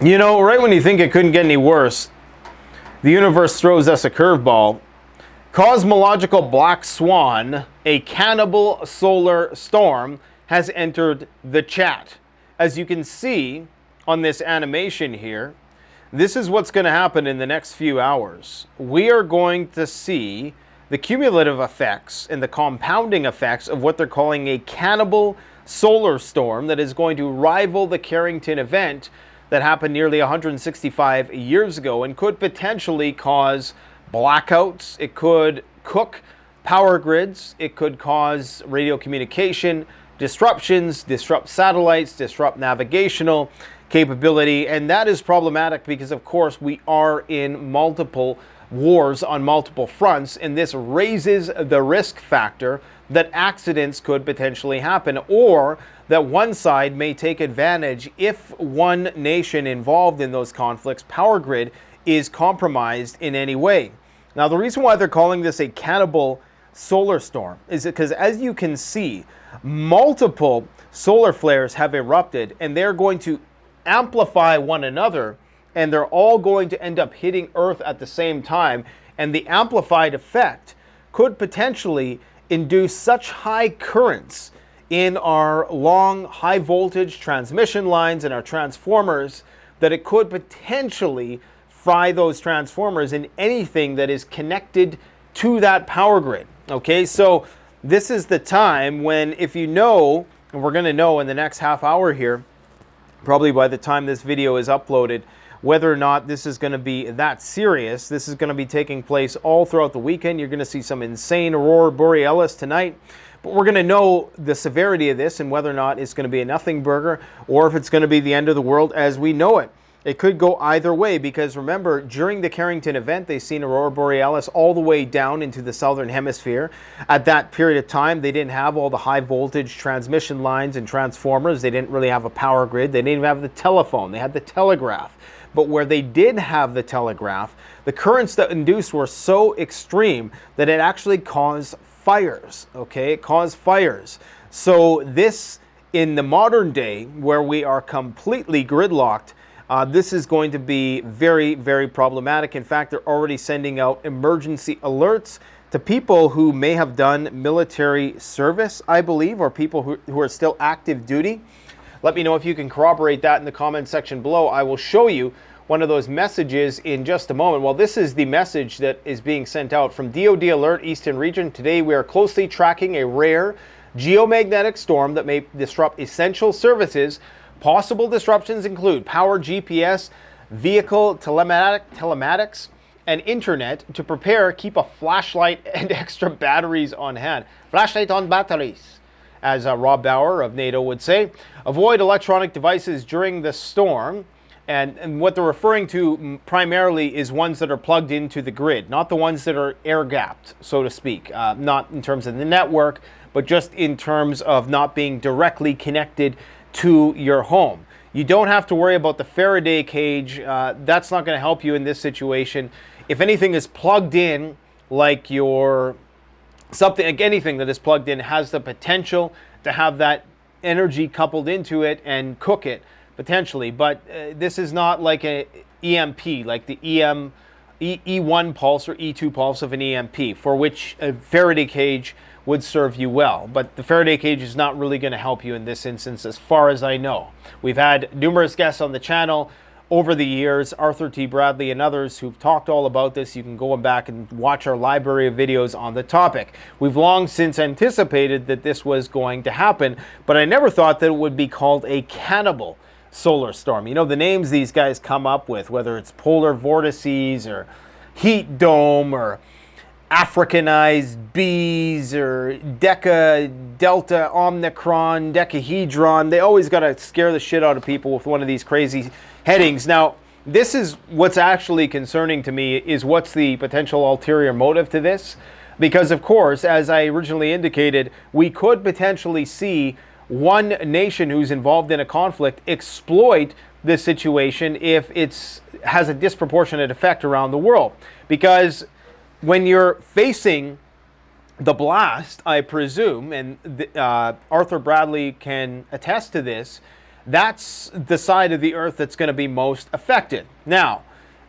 You know, right when you think it couldn't get any worse, the universe throws us a curveball. Cosmological black swan, a cannibal solar storm, has entered the chat. As you can see on this animation here, this is what's going to happen in the next few hours. We are going to see the cumulative effects and the compounding effects of what they're calling a cannibal solar storm that is going to rival the Carrington event that happened nearly 165 years ago and could potentially cause blackouts. It could cook power grids. It could cause radio communication disruptions, disrupt satellites, disrupt navigational capability. And that is problematic because, of course, we are in multiple wars on multiple fronts, and this raises the risk factor that accidents could potentially happen, or that one side may take advantage if one nation involved in those conflicts' power grid is compromised in any way. Now, the reason why they're calling this a cannibal solar storm is because, as you can see, multiple solar flares have erupted, and they're going to amplify one another, and they're all going to end up hitting Earth at the same time. And the amplified effect could potentially induce such high currents in our long high voltage transmission lines and our transformers that it could potentially fry those transformers in anything that is connected to that power grid. Okay, so this is the time when, if you know, and we're going to know in the next half hour here, probably by the time this video is uploaded, whether or not this is going to be that serious. This is going to be taking place all throughout the weekend. You're going to see some insane aurora borealis tonight. But we're going to know the severity of this and whether or not it's going to be a nothing burger or if it's going to be the end of the world as we know it. It could go either way because, remember, during the Carrington event, they've seen aurora borealis all the way down into the southern hemisphere. At that period of time, they didn't have all the high voltage transmission lines and transformers. They didn't really have a power grid. They didn't even have the telephone. They had the telegraph. But where they did have the telegraph, the currents that induced were so extreme that it actually caused fires. Okay, it caused fires. So this, in the modern day, where we are completely gridlocked, this is going to be very, very problematic. In fact, they're already sending out emergency alerts to people who may have done military service, I believe, or people who are still active duty. Let me know if you can corroborate that in the comment section below. I will show you one of those messages in just a moment. Well, this is the message that is being sent out from DOD Alert Eastern Region. Today, we are closely tracking a rare geomagnetic storm that may disrupt essential services. Possible disruptions include power, GPS, vehicle telematics, and internet. To prepare, keep a flashlight and extra batteries on hand. Flashlight on batteries, as Rob Bauer of NATO would say. Avoid electronic devices during the storm. And what they're referring to primarily is ones that are plugged into the grid, not the ones that are air-gapped, so to speak. Not in terms of the network, but just in terms of not being directly connected to your home. You don't have to worry about the Faraday cage. That's not going to help you in this situation. If anything is plugged in, like anything that is plugged in has the potential to have that energy coupled into it and cook it potentially. But this is not like a EMP, like the E1 pulse or E2 pulse of an EMP, for which a Faraday cage would serve you well. But the Faraday cage is not really going to help you in this instance, as far as I know. We've had numerous guests on the channel over the years, Arthur T. Bradley and others, who've talked all about this. You can go back and watch our library of videos on the topic. We've long since anticipated that this was going to happen, but I never thought that it would be called a cannibal solar storm. You know, the names these guys come up with, whether it's polar vortices or heat dome or Africanized bees or Deca, Delta, Omicron, Decahedron. They always got to scare the shit out of people with one of these crazy headings. Now, this is what's actually concerning to me, is what's the potential ulterior motive to this? Because, of course, as I originally indicated, we could potentially see one nation who's involved in a conflict exploit this situation if it has a disproportionate effect around the world. Because when you're facing the blast, I presume, and Arthur Bradley can attest to this, that's the side of the Earth that's going to be most affected. Now,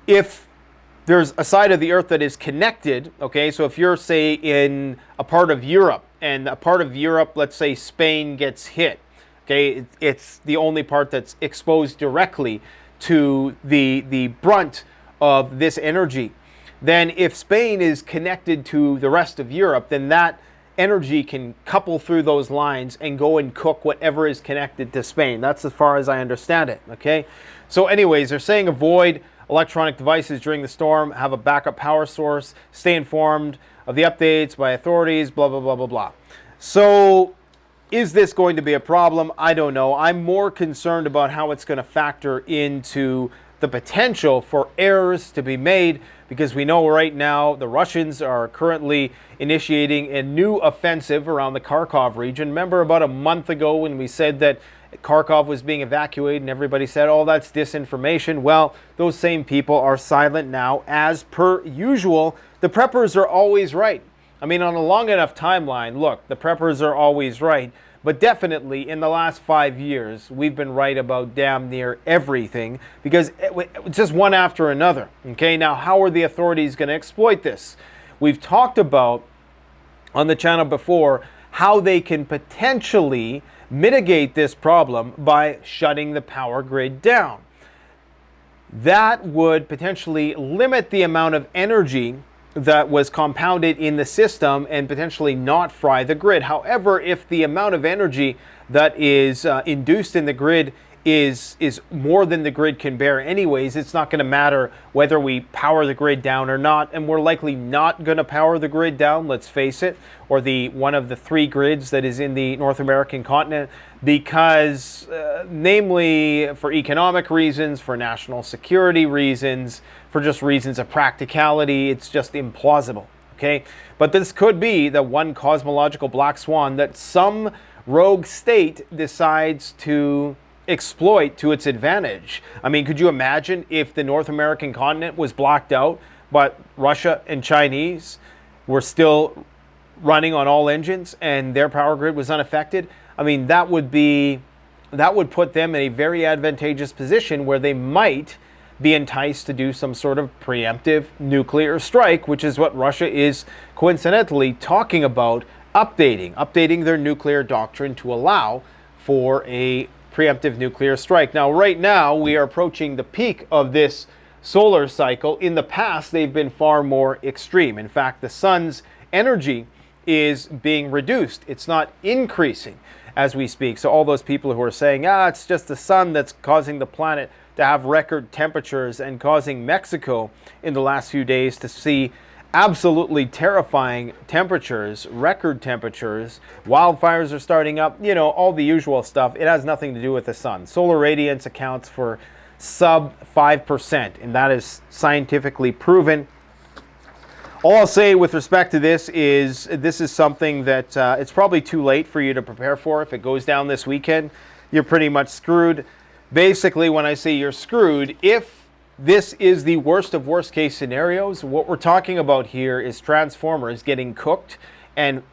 if there's a side of the Earth that is connected, okay, so if you're, say, in a part of Europe, and a part of Europe, let's say Spain gets hit, okay, it's the only part that's exposed directly to the brunt of this energy. Then if Spain is connected to the rest of Europe, then that energy can couple through those lines and go and cook whatever is connected to Spain. That's as far as I understand it, okay? So anyways, they're saying avoid electronic devices during the storm, have a backup power source, stay informed of the updates by authorities, blah, blah, blah, blah, blah. So is this going to be a problem? I don't know. I'm more concerned about how it's going to factor into the potential for errors to be made, because we know right now the Russians are currently initiating a new offensive around the Kharkov region. Remember about a month ago when we said that Kharkov was being evacuated and everybody said, oh, that's disinformation? Well, those same people are silent now, as per usual. The preppers are always right. I mean, on a long enough timeline, look, the preppers are always right. But definitely in the last 5 years, we've been right about damn near everything, because it's just one after another. Okay, now how are the authorities going to exploit this? We've talked about on the channel before how they can potentially mitigate this problem by shutting the power grid down. That would potentially limit the amount of energy that was compounded in the system and potentially not fry the grid. However, if the amount of energy that is induced in the grid is more than the grid can bear anyways, it's not going to matter whether we power the grid down or not, and we're likely not going to power the grid down, let's face it, or the one of the 3 grids that is in the North American continent, because namely for economic reasons, for national security reasons, for just reasons of practicality, it's just implausible, okay? But this could be the one cosmological black swan that some rogue state decides to exploit to its advantage. I mean, could you imagine if the North American continent was blocked out, but Russia and Chinese were still running on all engines and their power grid was unaffected? I mean, that would put them in a very advantageous position where they might be enticed to do some sort of preemptive nuclear strike, which is what Russia is coincidentally talking about updating their nuclear doctrine to allow for a preemptive nuclear strike. Now, right now, we are approaching the peak of this solar cycle. In the past, they've been far more extreme. In fact, the sun's energy is being reduced. It's not increasing as we speak. So all those people who are saying, it's just the sun that's causing the planet to have record temperatures and causing Mexico in the last few days to see absolutely terrifying temperatures, record temperatures, wildfires are starting up, you know, all the usual stuff. It has nothing to do with the sun. Solar radiance accounts for sub 5%, and that is scientifically proven. All I'll say with respect to this is something that it's probably too late for you to prepare for. If it goes down this weekend, you're pretty much screwed. Basically, when I say you're screwed, if this is the worst of worst case scenarios, what we're talking about here is transformers getting cooked, and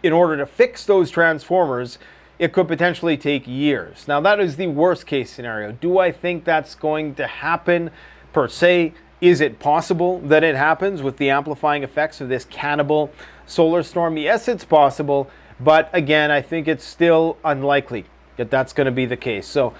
in order to fix those transformers, it could potentially take years. Now, that is the worst case scenario. Do I think that's going to happen per se? Is it possible that it happens with the amplifying effects of this Cannibal solar storm? Yes, it's possible, but again, I think it's still unlikely that that's going to be the case. So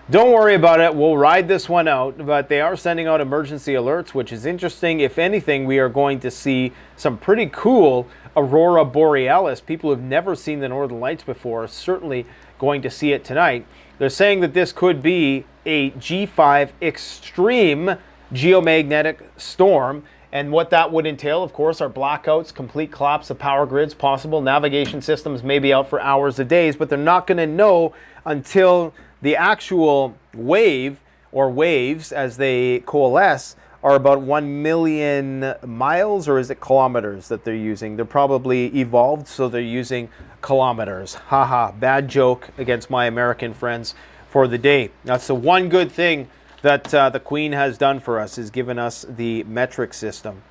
don't worry about it. We'll ride this one out, but they are sending out emergency alerts, which is interesting. If anything, we are going to see some pretty cool aurora borealis. People who've never seen the Northern Lights before are certainly going to see it tonight. They're saying that this could be a G5 extreme geomagnetic storm, and what that would entail, of course, are blackouts, complete collapse of power grids, possible navigation systems may be out for hours or days, but they're not going to know until the actual wave, or waves as they coalesce, are about 1 million miles, or is it kilometers that they're using? They're probably evolved, so they're using kilometers. Haha, bad joke against my American friends for the day. That's the one good thing that the Queen has done for us, is given us the metric system.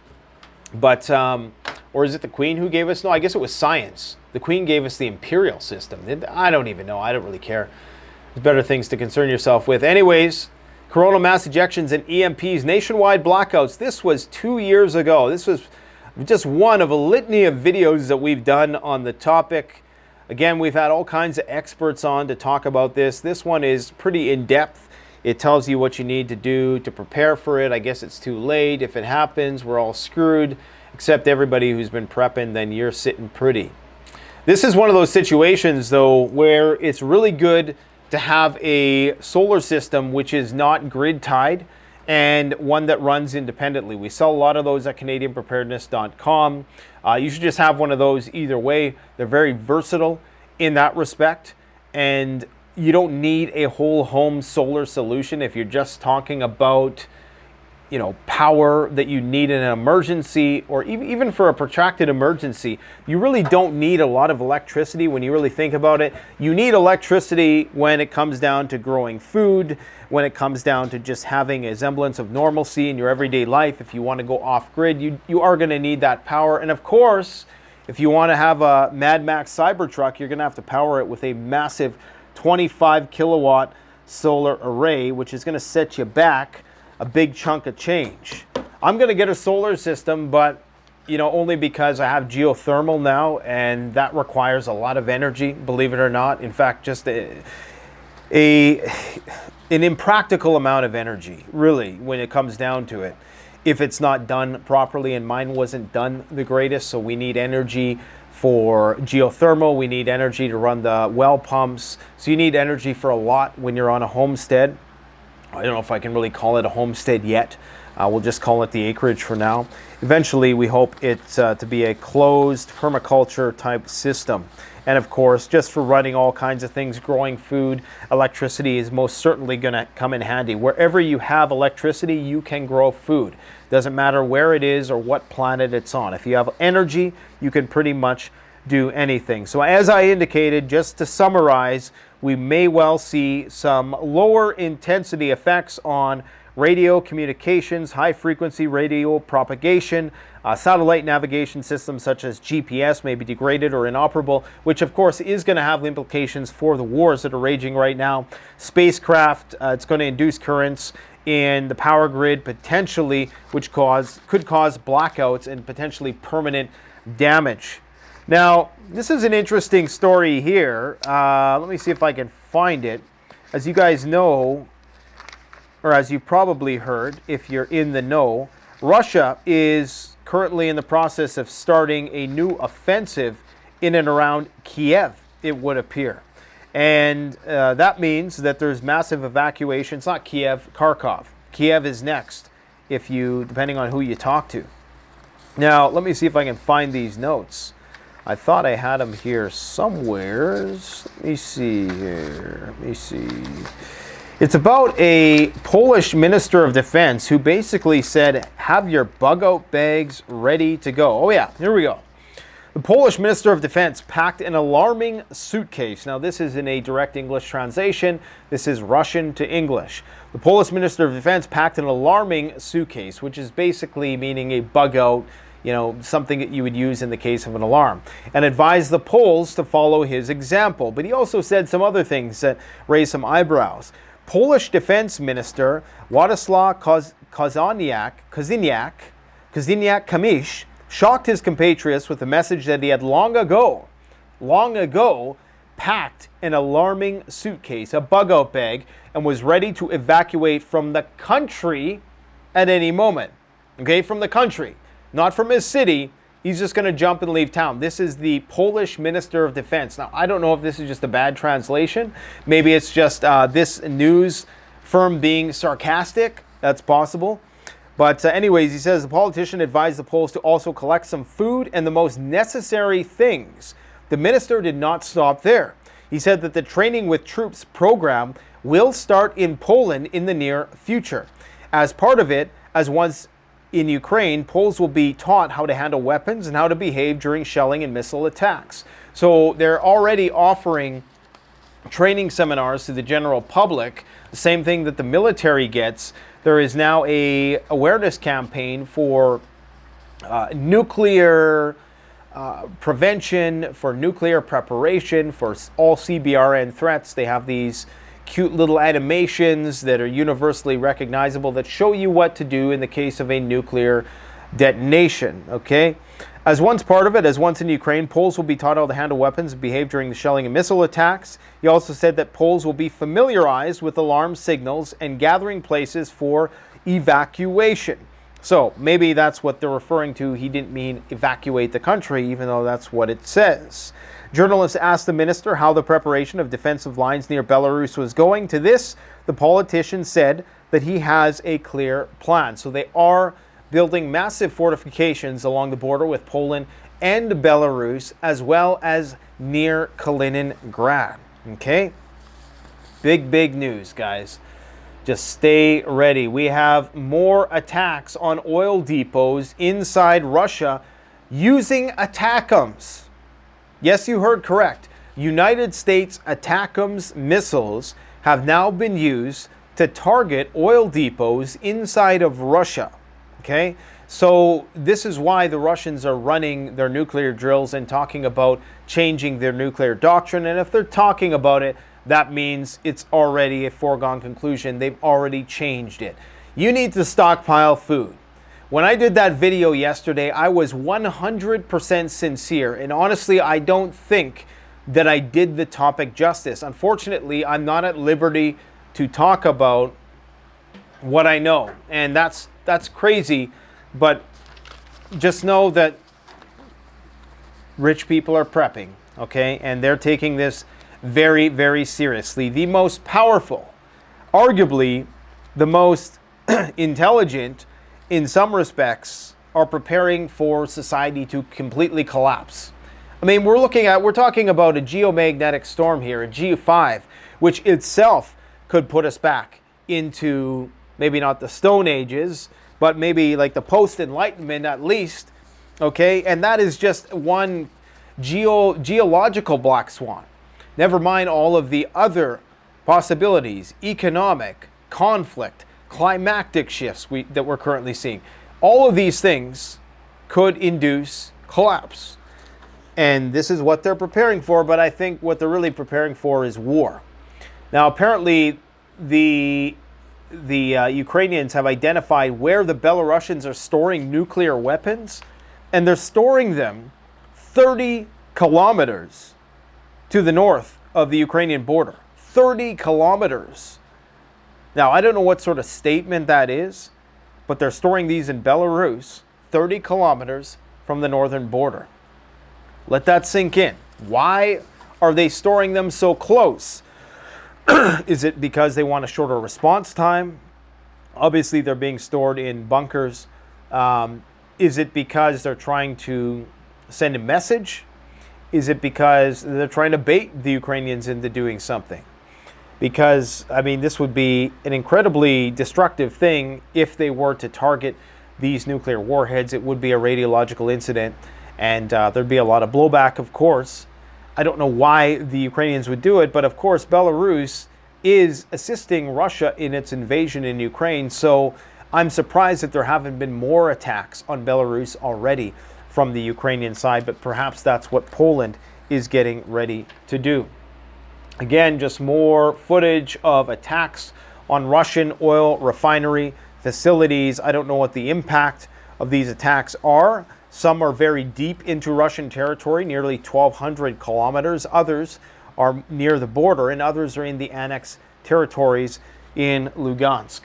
But, or is it the Queen who gave us? No, I guess it was science. The Queen gave us the imperial system. I don't even know. I don't really care. There's better things to concern yourself with. Anyways, coronal mass ejections and EMPs, nationwide blackouts. This was 2 years ago. This was just one of a litany of videos that we've done on the topic. Again, we've had all kinds of experts on to talk about this. This one is pretty in-depth. It tells you what you need to do to prepare for it. I guess it's too late. If it happens, we're all screwed. Except everybody who's been prepping, then you're sitting pretty. This is one of those situations, though, where it's really good to have a solar system which is not grid tied and one that runs independently. We sell a lot of those at CanadianPreparedness.com. You should just have one of those either way. They're very versatile in that respect, and you don't need a whole home solar solution if you're just talking about, you know, power that you need in an emergency, or even for a protracted emergency. You really don't need a lot of electricity when you really think about it. You need electricity when it comes down to growing food, when it comes down to just having a semblance of normalcy in your everyday life. If you want to go off grid, you are going to need that power. And of course, if you want to have a Mad Max Cybertruck, you're going to have to power it with a massive 25 kilowatt solar array, which is going to set you back a big chunk of change. I'm going to get a solar system, but you know, only because I have geothermal now, and that requires a lot of energy, believe it or not. In fact, just an impractical amount of energy, really, when it comes down to it, if it's not done properly. And mine wasn't done the greatest, so we need energy for geothermal, we need energy to run the well pumps, so you need energy for a lot when you're on a homestead. I don't know if I can really call it a homestead yet. We'll just call it the acreage for now. Eventually, we hope it to be a closed permaculture type system. And of course, just for running all kinds of things, growing food, electricity is most certainly going to come in handy. Wherever you have electricity, you can grow food. Doesn't matter where it is or what planet it's on. If you have energy, you can pretty much do anything. So as I indicated, just to summarize, we may well see some lower intensity effects on radio communications, high frequency radio propagation, satellite navigation systems such as GPS may be degraded or inoperable, which of course is going to have implications for the wars that are raging right now. Spacecraft, it's going to induce currents in the power grid potentially, which could cause blackouts and potentially permanent damage. Now, this is an interesting story here. Let me see if I can find it. As you guys know, or as you probably heard, if you're in the know, Russia is currently in the process of starting a new offensive in and around Kiev, it would appear. And that means that there's massive evacuation. It's not Kiev, Kharkov. Kiev is next, depending on who you talk to. Now, let me see if I can find these notes. I thought I had them here somewhere. Let me see here. Let me see. It's about a Polish minister of defense who basically said, have your bug-out bags ready to go. Oh yeah, here we go. The Polish Minister of Defense packed an alarming suitcase. Now, this is in a direct English translation. This is Russian to English. The Polish Minister of Defense packed an alarming suitcase, which is basically meaning a bug-out, you know, something that you would use in the case of an alarm, and advised the Poles to follow his example. But he also said some other things that raised some eyebrows. Polish Defense Minister Władysław Kosiniak-Kamysz shocked his compatriots with the message that he had long ago, packed an alarming suitcase, a bug-out bag, and was ready to evacuate from the country at any moment. Okay, from the country, not from his city. He's just going to jump and leave town. This is the Polish Minister of Defense. Now, I don't know if this is just a bad translation. Maybe it's just this news firm being sarcastic. That's possible. But anyways, he says the politician advised the Poles to also collect some food and the most necessary things. The minister did not stop there. He said that the Training with Troops program will start in Poland in the near future. As part of it, as once in Ukraine, Poles will be taught how to handle weapons and how to behave during shelling and missile attacks. So they're already offering training seminars to the general public, the same thing that the military gets. There is now a awareness campaign for nuclear prevention, for nuclear preparation, for all CBRN threats. They have these cute little animations that are universally recognizable that show you what to do in the case of a nuclear detonation, okay? As once part of it, as once in Ukraine, Poles will be taught how to handle weapons and behave during the shelling and missile attacks. He also said that Poles will be familiarized with alarm signals and gathering places for evacuation. So maybe that's what they're referring to. He didn't mean evacuate the country, even though that's what it says. Journalists asked the minister how the preparation of defensive lines near Belarus was going. To this, the politician said that he has a clear plan. So they are building massive fortifications along the border with Poland and Belarus, as well as near Kaliningrad. Okay? Big news, guys. Just stay ready. We have more attacks on oil depots inside Russia using ATACMS. Yes, you heard correct. United States ATACMS missiles have now been used to target oil depots inside of Russia. Okay? So this is why the Russians are running their nuclear drills and talking about changing their nuclear doctrine. And if they're talking about it, that means it's already a foregone conclusion. They've already changed it. You need to stockpile food. When I did that video yesterday, I was 100% sincere. And honestly, I don't think that I did the topic justice. Unfortunately, I'm not at liberty to talk about what I know. And that's crazy. But just know that rich people are prepping, okay? And they're taking this very seriously. The most powerful, arguably the most intelligent in some respects, are preparing for society to completely collapse. I mean, we're talking about a geomagnetic storm here, a G5, which itself could put us back into maybe not the Stone Ages, but maybe like the post-Enlightenment at least, okay? And that is just one geological black swan. Never mind all of the other possibilities, economic, conflict, climactic shifts that we're currently seeing. All of these things could induce collapse. And this is what they're preparing for, but I think what they're really preparing for is war. Now, apparently, the Ukrainians have identified where the Belarusians are storing nuclear weapons, and they're storing them 30 kilometers to the north of the Ukrainian border. 30 kilometers. Now, I don't know what sort of statement that is, but they're storing these in Belarus, 30 kilometers from the northern border. Let that sink in. Why are they storing them so close? Is it because they want a shorter response time? Obviously, they're being stored in bunkers. Is it because they're trying to send a message? Is it because they're trying to bait the Ukrainians into doing something? Because, I mean, this would be an incredibly destructive thing if they were to target these nuclear warheads. It would be a radiological incident, and there'd be a lot of blowback, of course. I don't know why the Ukrainians would do it, but of course, Belarus is assisting Russia in its invasion in Ukraine, so I'm surprised that there haven't been more attacks on Belarus already from the Ukrainian side, but perhaps that's what Poland is getting ready to do. Again, just more footage of attacks on Russian oil refinery facilities. I don't know what the impact of these attacks are. Some are very deep into Russian territory, nearly 1,200 kilometers. Others are near the border, and others are in the annexed territories in Lugansk.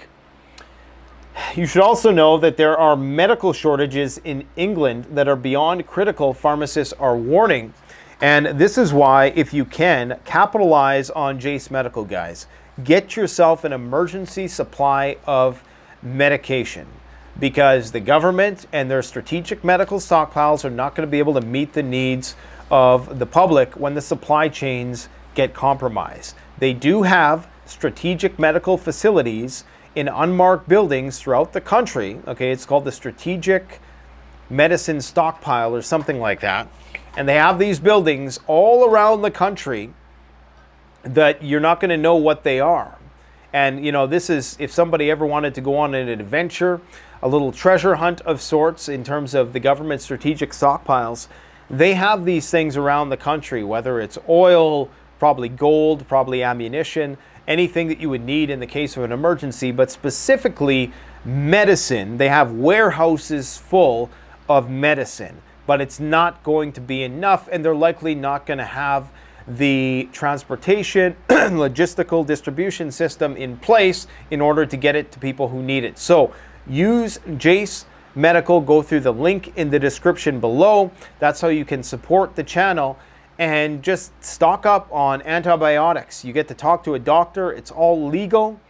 You should also know that there are medical shortages in England that are beyond critical, pharmacists are warning. And this is why, if you can, capitalize on Jace Medical, guys. Get yourself an emergency supply of medication, because the government and their strategic medical stockpiles are not going to be able to meet the needs of the public when the supply chains get compromised. They do have strategic medical facilities in unmarked buildings throughout the country. Okay, it's called the Strategic Medicine Stockpile or something like that. And they have these buildings all around the country that you're not going to know what they are. And, you know, this is, if somebody ever wanted to go on an adventure, a little treasure hunt of sorts in terms of the government strategic stockpiles, they have these things around the country, whether it's oil, probably gold, probably ammunition, anything that you would need in the case of an emergency, but specifically medicine. They have warehouses full of medicine, but it's not going to be enough, and they're likely not going to have the transportation, logistical distribution system in place in order to get it to people who need it. So use Jace Medical. Go through the link in the description below. That's how you can support the channel and just stock up on antibiotics. You get to talk to a doctor. It's all legal.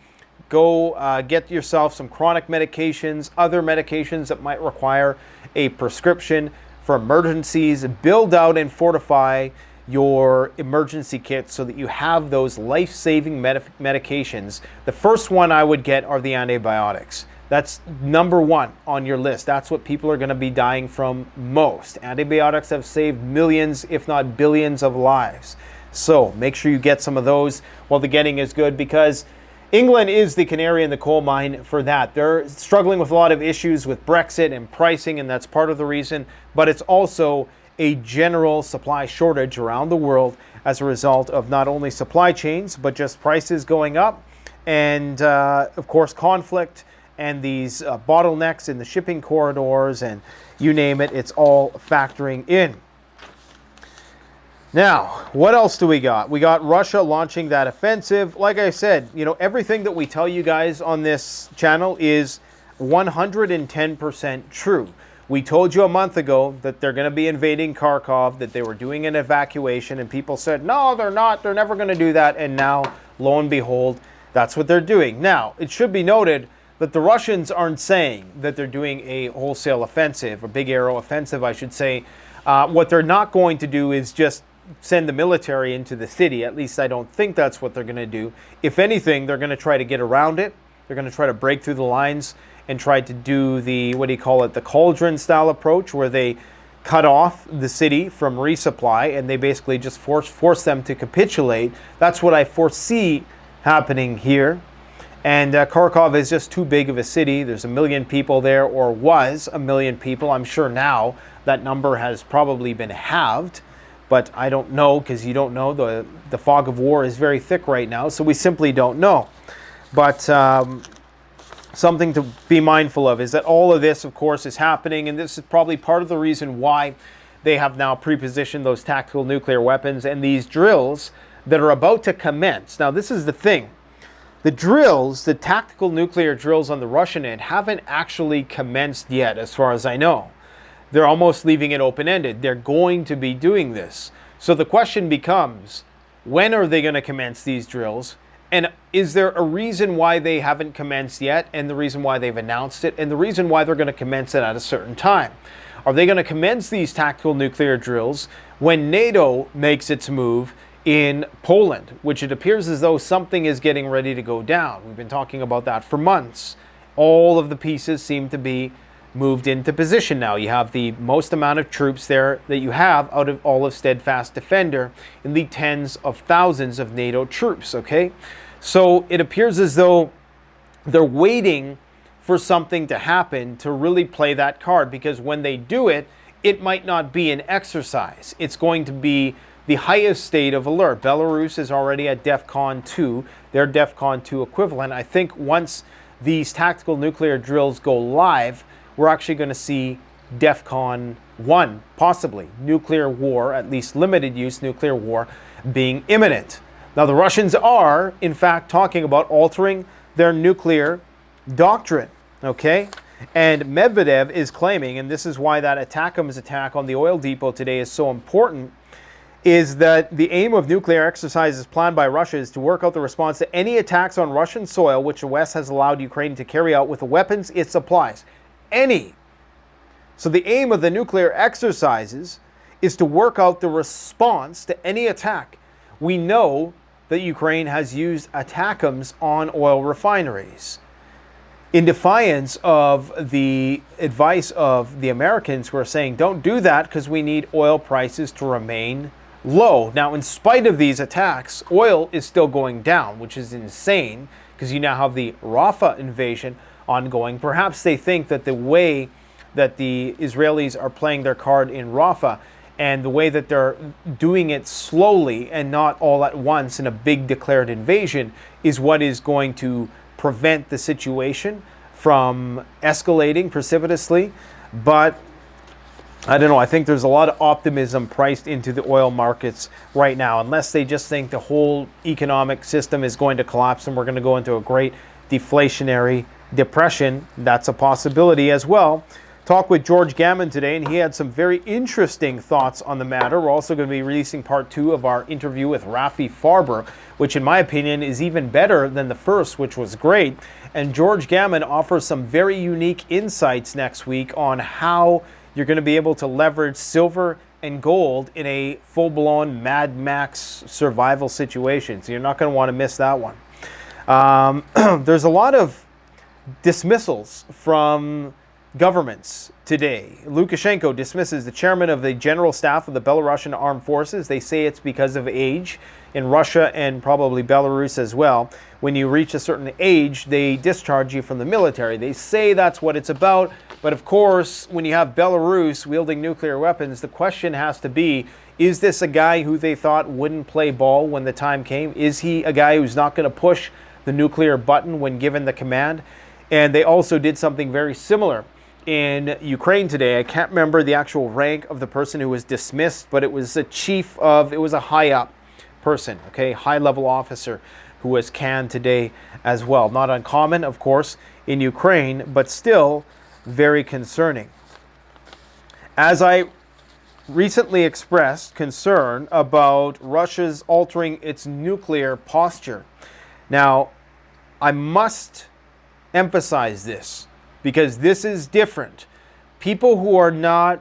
Go get yourself some chronic medications, other medications that might require a prescription for emergencies. Build out and fortify your emergency kit so that you have those life-saving medications. The first one I would get are the antibiotics. That's number one on your list. That's what people are going to be dying from most. Antibiotics have saved millions, if not billions of lives. So make sure you get some of those while the getting is good, because England is the canary in the coal mine for that. They're struggling with a lot of issues with Brexit and pricing, and that's part of the reason, but it's also a general supply shortage around the world as a result of not only supply chains, but just prices going up, and of course conflict and these bottlenecks in the shipping corridors, and you name it, it's all factoring in. Now, what else do we got? We got Russia launching that offensive. Like I said, you know, everything that we tell you guys on this channel is 110% true. We told you a month ago that they're going to be invading Kharkov, that they were doing an evacuation, and people said, no, they're not. They're never going to do that. And now, lo and behold, that's what they're doing. Now, it should be noted that the Russians aren't saying that they're doing a wholesale offensive, a big arrow offensive, I should say. What they're not going to do is just send the military into the city. At least I don't think that's what they're going to do. If anything, they're going to try to get around it. They're going to try to break through the lines and try to do the, what do you call it, the cauldron style approach, where they cut off the city from resupply and they basically just force them to capitulate. That's what I foresee happening here. And Kharkov is just too big of a city. There's 1 million people there, or was 1 million people. I'm sure now that number has probably been halved, but I don't know, because you don't know. The fog of war is very thick right now, so we simply don't know. But something to be mindful of is that all of this, of course, is happening, and this is probably part of the reason why they have now pre-positioned those tactical nuclear weapons and these drills that are about to commence. Now, this is the thing. The drills, the tactical nuclear drills on the Russian end, haven't actually commenced yet, as far as I know. They're almost leaving it open-ended. They're going to be doing this. So the question becomes, when are they going to commence these drills? And is there a reason why they haven't commenced yet, and the reason why they've announced it, and the reason why they're going to commence it at a certain time? Are they going to commence these tactical nuclear drills when NATO makes its move in Poland, which it appears as though something is getting ready to go down? We've been talking about that for months. All of the pieces seem to be moved into position now. You have the most amount of troops there that you have out of all of Steadfast Defender in the tens of thousands of NATO troops, okay? So it appears as though they're waiting for something to happen to really play that card, because when they do it, it might not be an exercise. It's going to be the highest state of alert. Belarus is already at DEFCON 2, their DEFCON 2 equivalent. I think once these tactical nuclear drills go live, we're actually going to see DEFCON 1, possibly nuclear war, at least limited use nuclear war, being imminent. Now, the Russians are, in fact, talking about altering their nuclear doctrine, okay? And Medvedev is claiming, and this is why that ATACMS attack on the oil depot today is so important, is that the aim of nuclear exercises planned by Russia is to work out the response to any attacks on Russian soil which the West has allowed Ukraine to carry out with the weapons it supplies. Any. So the aim of the nuclear exercises is to work out the response to any attack. We know that Ukraine has used ATACMS on oil refineries in defiance of the advice of the Americans, who are saying, don't do that because we need oil prices to remain low. Now, in spite of these attacks, oil is still going down, which is insane, because you now have the Rafah invasion ongoing. Perhaps they think that the way that the Israelis are playing their card in Rafah And the way that they're doing it slowly and not all at once in a big declared invasion is what is going to prevent the situation from escalating precipitously. But I don't know, I think there's a lot of optimism priced into the oil markets right now, unless they just think the whole economic system is going to collapse and we're going to go into a great deflationary depression. That's a possibility as well. Talk with George Gammon today, and he had some very interesting thoughts on the matter. We're also going to be releasing part 2 of our interview with Rafi Farber, which in my opinion is even better than the first, which was great. And George Gammon offers some very unique insights next week on how you're going to be able to leverage silver and gold in a full-blown Mad Max survival situation. So you're not going to want to miss that one. There's a lot of dismissals from governments today. Lukashenko dismisses the chairman of the general staff of the Belarusian armed forces. They say it's because of age. In Russia and probably Belarus as well, when you reach a certain age, they discharge you from the military. They say that's what it's about. But of course, when you have Belarus wielding nuclear weapons, the question has to be, is this a guy who they thought wouldn't play ball when the time came? Is he a guy who's not going to push the nuclear button when given the command? And they also did something very similar in Ukraine today. I can't remember the actual rank of the person who was dismissed, but it was it was a high up person, okay, high level officer who was canned today as well. Not uncommon, of course, in Ukraine, but still very concerning. As I recently expressed concern about Russia's altering its nuclear posture. Now, I must emphasize this, because this is different. People who are not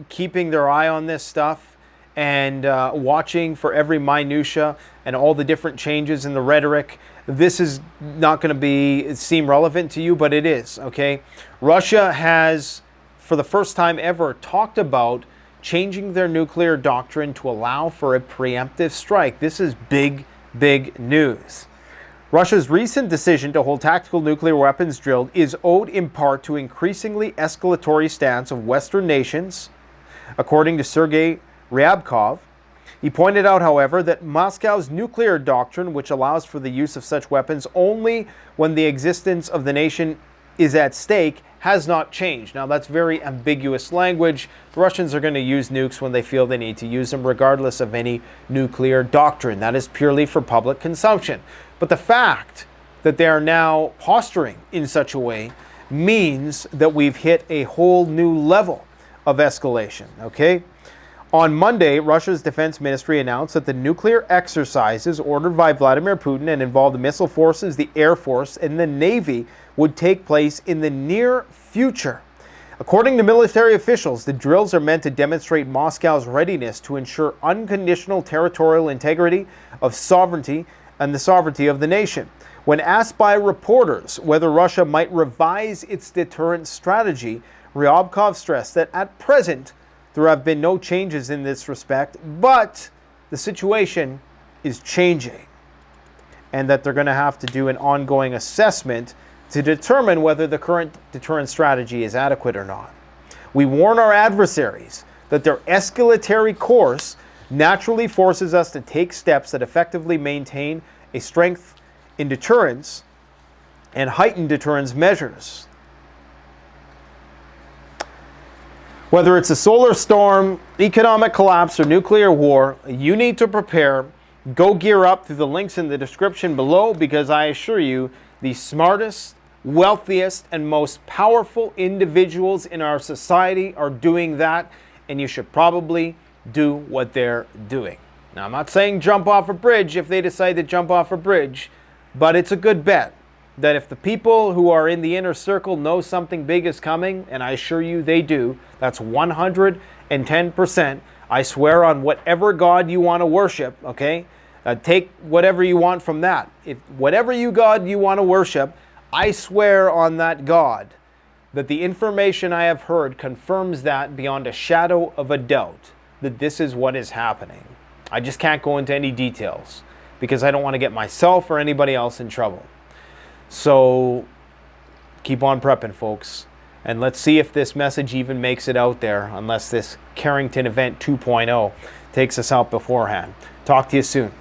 keeping their eye on this stuff and watching for every minutia and all the different changes in the rhetoric, this is not going to seem relevant to you, but it is, okay? Russia has, for the first time ever, talked about changing their nuclear doctrine to allow for a preemptive strike. This is big, big news. Russia's recent decision to hold tactical nuclear weapons drilled is owed in part to increasingly escalatory stance of Western nations, according to Sergei Ryabkov. He pointed out, however, that Moscow's nuclear doctrine, which allows for the use of such weapons only when the existence of the nation is at stake, has not changed. Now, that's very ambiguous language. The Russians are going to use nukes when they feel they need to use them, regardless of any nuclear doctrine. That is purely for public consumption. But the fact that they are now posturing in such a way means that we've hit a whole new level of escalation, okay? On Monday, Russia's defense ministry announced that the nuclear exercises ordered by Vladimir Putin and involved the missile forces, the Air Force, and the Navy would take place in the near future. According to military officials, the drills are meant to demonstrate Moscow's readiness to ensure unconditional territorial integrity of sovereignty and the sovereignty of the nation. When asked by reporters whether Russia might revise its deterrent strategy, Ryabkov stressed that at present there have been no changes in this respect, but the situation is changing, and that they're going to have to do an ongoing assessment to determine whether the current deterrent strategy is adequate or not. We warn our adversaries that their escalatory course naturally forces us to take steps that effectively maintain a strength in deterrence and heighten deterrence measures. Whether it's a solar storm, economic collapse, or nuclear war, you need to prepare. Go gear up through the links in the description below, because I assure you, the smartest, wealthiest, and most powerful individuals in our society are doing that, and you should probably do what they're doing. Now, I'm not saying jump off a bridge if they decide to jump off a bridge, but it's a good bet that if the people who are in the inner circle know something big is coming, and I assure you they do, that's 110%. I swear on whatever God you want to worship, okay? Take whatever you want from that. If whatever God you want to worship, I swear on that God that the information I have heard confirms that beyond a shadow of a doubt, that this is what is happening. I just can't go into any details because I don't want to get myself or anybody else in trouble. So keep on prepping, folks. And let's see if this message even makes it out there, unless this Carrington event 2.0 takes us out beforehand. Talk to you soon.